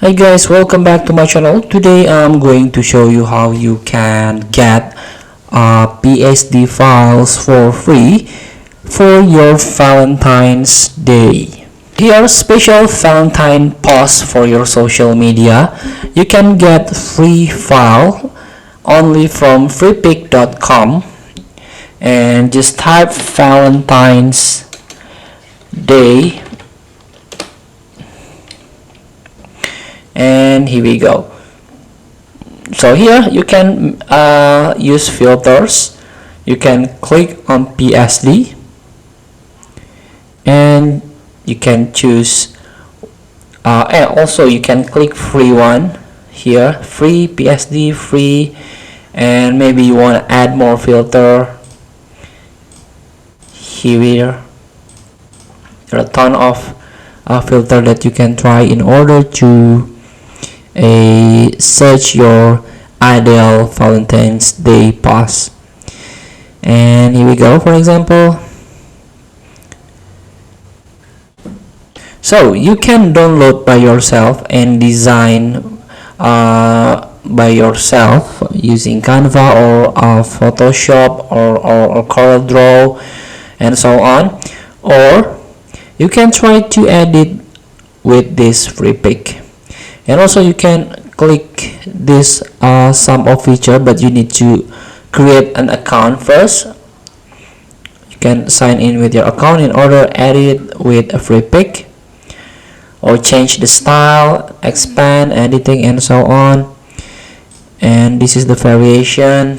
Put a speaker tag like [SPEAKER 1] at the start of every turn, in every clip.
[SPEAKER 1] Hi guys, welcome back to my channel. Today I'm going to show you how you can get PSD files for free for your Valentine's Day. Here, special Valentine post for your social media. You can get free file only from freepic.com and just type Valentine's Day and here we go. So here you can use filters. You can click on PSD and you can choose and also you can click free one here, free PSD, free, and maybe you want to add more filter. Here there are a ton of filter that you can try in order to search your ideal Valentine's Day post. And here we go. For example, so you can download by yourself and design by yourself using Canva or Photoshop or CorelDRAW and so on, or you can try to edit with this free pick. And also you can click this sum of feature, but you need to create an account first. You can sign in with your account in order to edit with a free pick, or change the style, expand, editing, and so on. And this is the variation.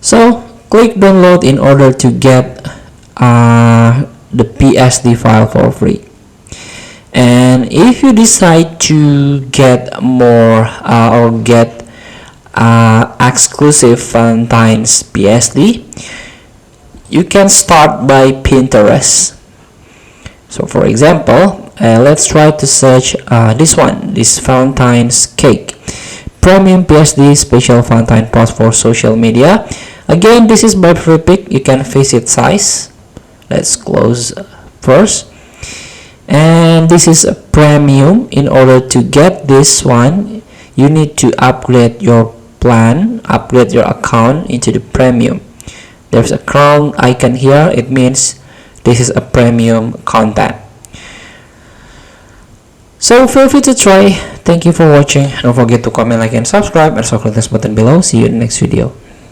[SPEAKER 1] So click download in order to get the PSD file for free. And if you decide to get more or get exclusive Valentine's PSD, you can start by Pinterest. So for example, let's try to search this one, this Valentine's cake, premium PSD special Valentine post for social media. Again, this is by free pick. You can visit size. Let's close first. And this is a premium. In order to get this one, you need to upgrade your plan, upgrade your account into the premium. There's a crown icon here. It means this is a premium content. So feel free to try. Thank you for watching. Don't forget to comment, like, and subscribe, and also click this button below. See you in the next video.